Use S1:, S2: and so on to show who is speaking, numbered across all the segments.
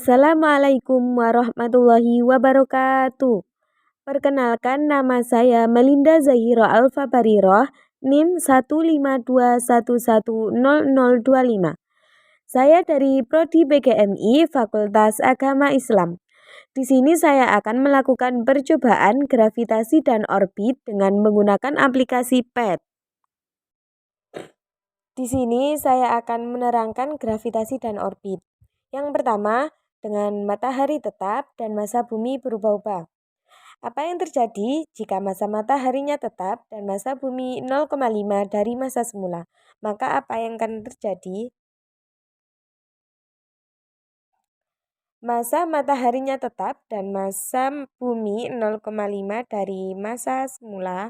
S1: Assalamualaikum warahmatullahi wabarakatuh. Perkenalkan, nama saya Melinda Zahira Alfa-Bariroh, NIM 152110025. Saya dari Prodi PGMI Fakultas Agama Islam. Di sini saya akan melakukan percobaan gravitasi dan orbit dengan menggunakan aplikasi PET. Di sini saya akan menerangkan gravitasi dan orbit. Yang pertama, dengan matahari tetap dan massa bumi berubah-ubah. Apa yang terjadi jika massa mataharinya tetap dan massa bumi 0,5 dari massa semula? Maka apa yang akan terjadi? Massa mataharinya tetap dan massa bumi 0,5 dari massa semula.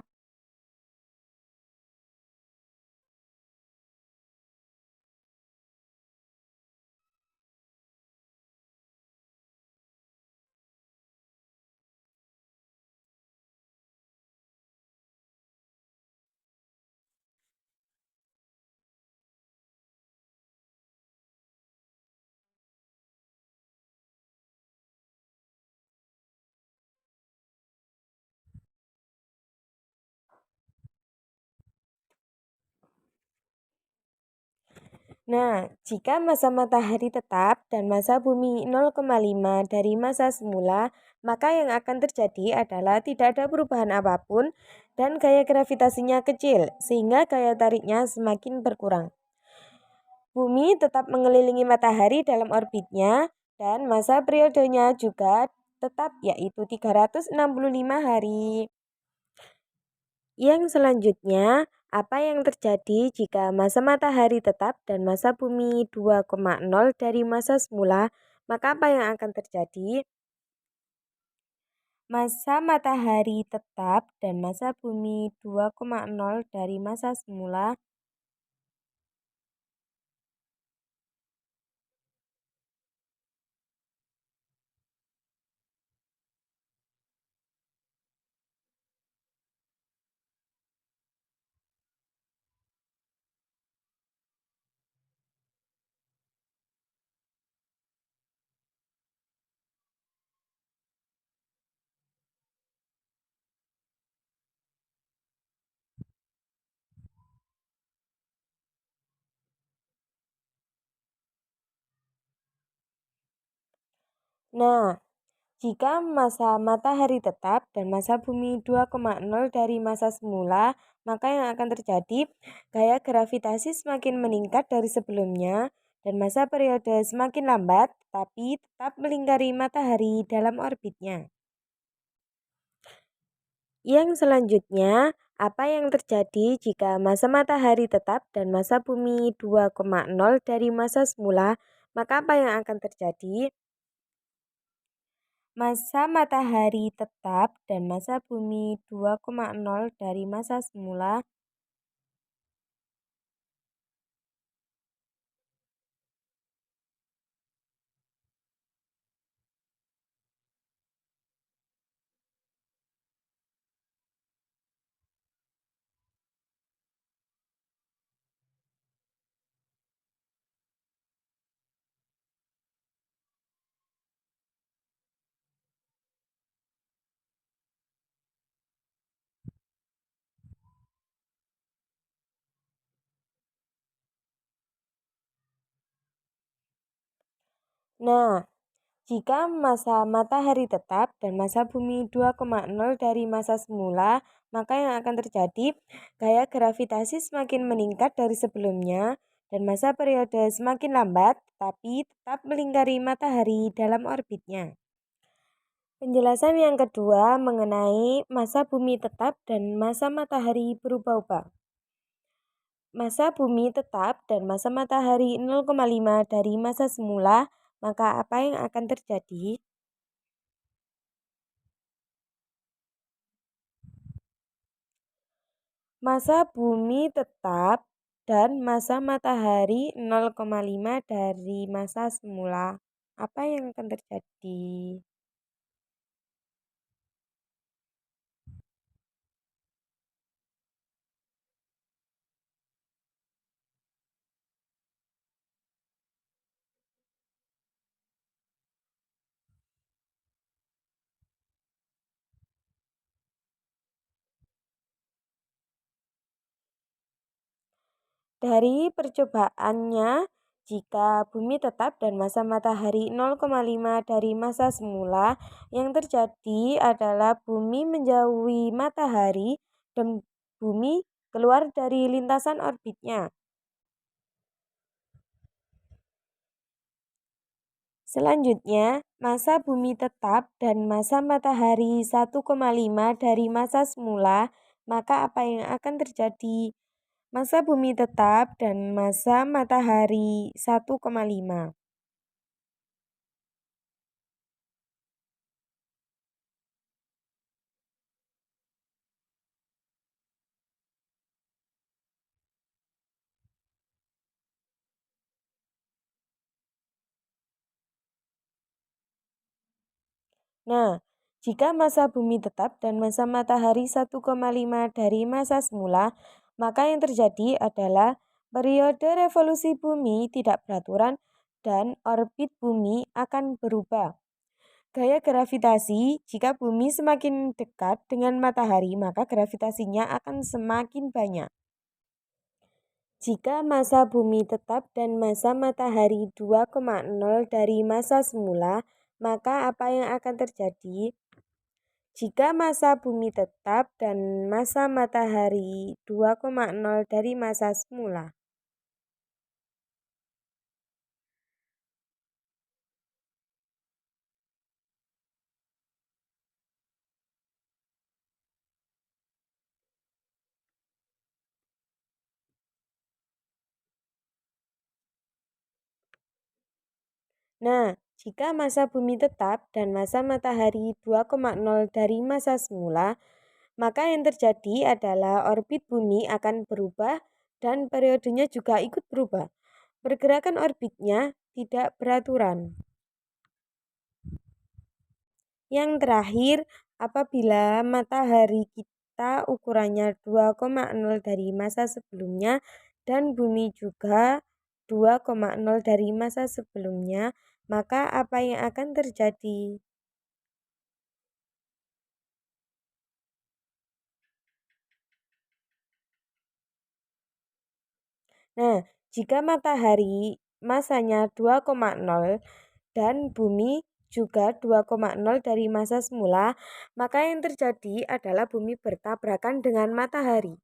S1: Nah, jika massa matahari tetap dan massa bumi 0,5 dari massa semula, maka yang akan terjadi adalah tidak ada perubahan apapun dan gaya gravitasinya kecil, sehingga gaya tariknya semakin berkurang. Bumi tetap mengelilingi matahari dalam orbitnya dan masa periodenya juga tetap, yaitu 365 hari. Yang selanjutnya, apa yang terjadi jika massa matahari tetap dan massa bumi 2,0 dari massa semula? Maka apa yang akan terjadi? Massa matahari tetap dan massa bumi 2,0 dari massa semula. Nah, jika massa matahari tetap dan massa bumi 2,0 dari massa semula, maka yang akan terjadi, gaya gravitasi semakin meningkat dari sebelumnya dan masa periode semakin lambat, tapi tetap melingkari matahari dalam orbitnya. Yang selanjutnya, apa yang terjadi jika massa matahari tetap dan massa bumi 2,0 dari massa semula, maka apa yang akan terjadi? Massa matahari tetap dan massa bumi 2,0 dari massa semula. Nah, jika massa matahari tetap dan massa bumi 2,0 dari massa semula, maka yang akan terjadi, gaya gravitasi semakin meningkat dari sebelumnya dan masa periode semakin lambat, tapi tetap melingkari matahari dalam orbitnya. Penjelasan yang kedua mengenai massa bumi tetap dan massa matahari berubah-ubah. Massa bumi tetap dan massa matahari 0,5 dari massa semula, maka apa yang akan terjadi? Massa bumi tetap dan massa matahari 0,5 dari massa semula. Apa yang akan terjadi? Dari percobaannya, jika bumi tetap dan masa matahari 0,5 dari masa semula, yang terjadi adalah bumi menjauhi matahari dan bumi keluar dari lintasan orbitnya. Selanjutnya, masa bumi tetap dan masa matahari 1,5 dari masa semula, maka apa yang akan terjadi? Masa bumi tetap dan masa matahari 1,5. Nah, jika masa bumi tetap dan masa matahari 1,5 dari masa semula, maka yang terjadi adalah periode revolusi bumi tidak beraturan dan orbit bumi akan berubah. Gaya gravitasi, jika bumi semakin dekat dengan matahari, maka gravitasinya akan semakin banyak. Jika masa bumi tetap dan masa matahari 2,0 dari masa semula, maka apa yang akan terjadi? Jika masa bumi tetap dan masa matahari 2,0 dari masa semula. Nah, jika masa bumi tetap dan masa matahari 2,0 dari masa semula, maka yang terjadi adalah orbit bumi akan berubah dan periodenya juga ikut berubah. Pergerakan orbitnya tidak beraturan. Yang terakhir, apabila matahari kita ukurannya 2,0 dari masa sebelumnya dan bumi juga 2,0 dari masa sebelumnya, maka apa yang akan terjadi? Nah, jika matahari masanya 2,0 dan bumi juga 2,0 dari masa semula, maka yang terjadi adalah bumi bertabrakan dengan matahari.